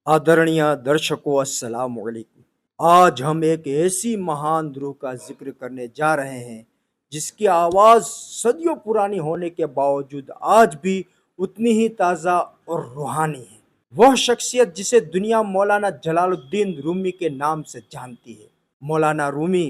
आदरणीय दर्शकों, अस्सलाम वालेकुम। आज हम एक ऐसी महान रूह का जिक्र करने जा रहे हैं जिसकी आवाज़ सदियों पुरानी होने के बावजूद आज भी उतनी ही ताज़ा और रूहानी है। वह शख्सियत जिसे दुनिया मौलाना जलालुद्दीन रूमी के नाम से जानती है। मौलाना रूमी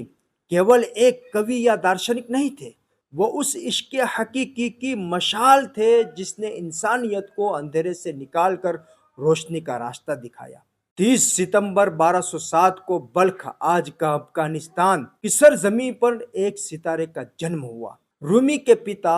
केवल एक कवि या दार्शनिक नहीं थे, वो उस इश्क हकीकी की मशाल थे जिसने इंसानियत को अंधेरे से निकालकर रोशनी का रास्ता दिखाया। 30 सितंबर 1207 को बल्ख, आज का अफगानिस्तान की सरजमीं पर एक सितारे का जन्म हुआ। रूमी के पिता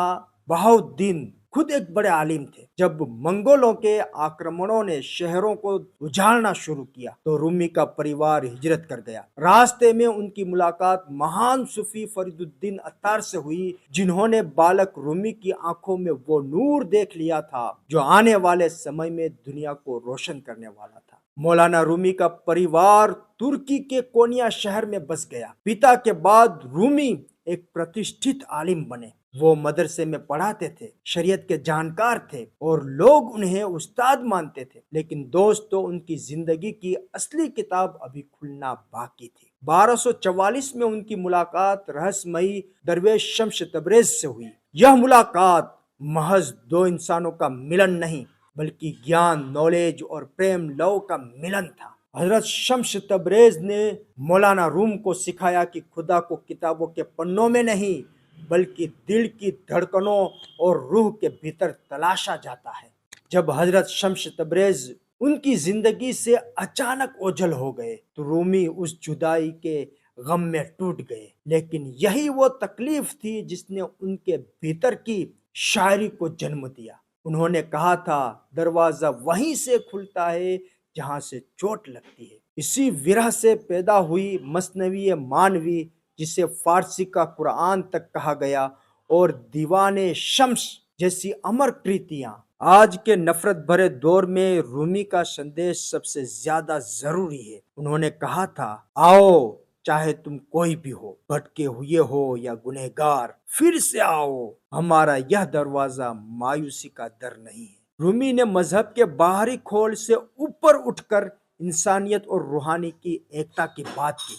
बहाउद्दीन खुद एक बड़े आलिम थे। जब मंगोलों के आक्रमणों ने शहरों को उजाड़ना शुरू किया तो रूमी का परिवार हिजरत कर गया। रास्ते में उनकी मुलाकात महान सूफी फरीदुद्दीन अत्तार से हुई, जिन्होंने बालक रूमी की आंखों में वो नूर देख लिया था जो आने वाले समय में दुनिया को रोशन करने वाला था। मौलाना रूमी का परिवार तुर्की के कोनिया शहर में बस गया। पिता के बाद रूमी एक प्रतिष्ठित आलिम बने। वो मदरसे में पढ़ाते थे, शरीयत के जानकार थे और लोग उन्हें उस्ताद मानते थे। लेकिन दोस्तों, उनकी जिंदगी की असली किताब अभी खुलना बाकी थी। 1244 में उनकी मुलाकात रहस्यमयी दरवेश शम्स तबरेज से हुई। यह मुलाकात महज दो इंसानों का मिलन नहीं, बल्कि ज्ञान, नॉलेज और प्रेम लव का मिलन था। हजरत शम्स तबरेज ने मौलाना रूम को सिखाया कि खुदा को किताबों के पन्नों में नहीं, बल्कि दिल की धड़कनों और रूह के भीतर तलाशा जाता है। जब हजरत शम्स तबरेज उनकी जिंदगी से अचानक ओझल हो गए तो रूमी उस जुदाई के गम में टूट गए। लेकिन यही वो तकलीफ थी जिसने उनके भीतर की शायरी को जन्म दिया। उन्होंने कहा था, दरवाजा वहीं से खुलता है जहां से चोट लगती है। इसी विरह से पैदा हुई मसनवी मानवी, जिसे फारसी का कुरान तक कहा गया, और दीवाने शम्स जैसी अमर कृतियां। आज के नफरत भरे दौर में रूमी का संदेश सबसे ज्यादा जरूरी है। उन्होंने कहा था, आओ चाहे तुम कोई भी हो, भटके हुए हो या गुनहगार, फिर से आओ, हमारा यह दरवाजा मायूसी का दर नहीं है। रूमी ने मजहब के बाहरी खोल से ऊपर उठकर इंसानियत और रूहानी की एकता की बात की।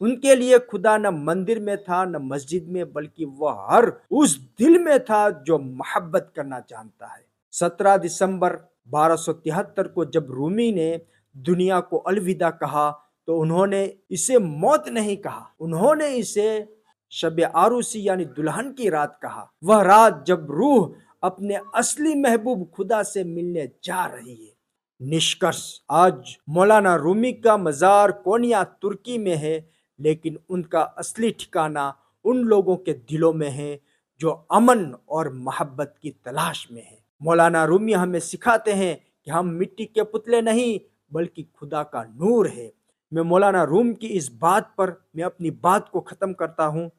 उनके लिए खुदा न मंदिर में था न मस्जिद में, बल्कि वह हर उस दिल में था जो मोहब्बत करना जानता है। 17 दिसंबर 1273 को जब रूमी ने दुनिया को अलविदा कहा तो उन्होंने इसे मौत नहीं कहा, उन्होंने इसे शब आरूसी यानी दुल्हन की रात कहा। वह रात जब रूह अपने असली महबूब खुदा से मिलने जा रही है। निष्कर्ष, आज मौलाना रूमी का मजार कोनिया तुर्की में है, लेकिन उनका असली ठिकाना उन लोगों के दिलों में है जो अमन और मोहब्बत की तलाश में है। मौलाना रूमी हमें सिखाते हैं कि हम मिट्टी के पुतले नहीं, बल्कि खुदा का नूर है। मैं मौलाना रूम की इस बात पर मैं अपनी बात को ख़त्म करता हूँ।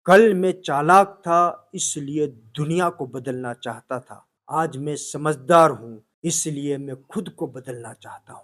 कल मैं चालाक था, इसलिए दुनिया को बदलना चाहता था। आज मैं समझदार हूँ, इसलिए मैं खुद को बदलना चाहता हूँ।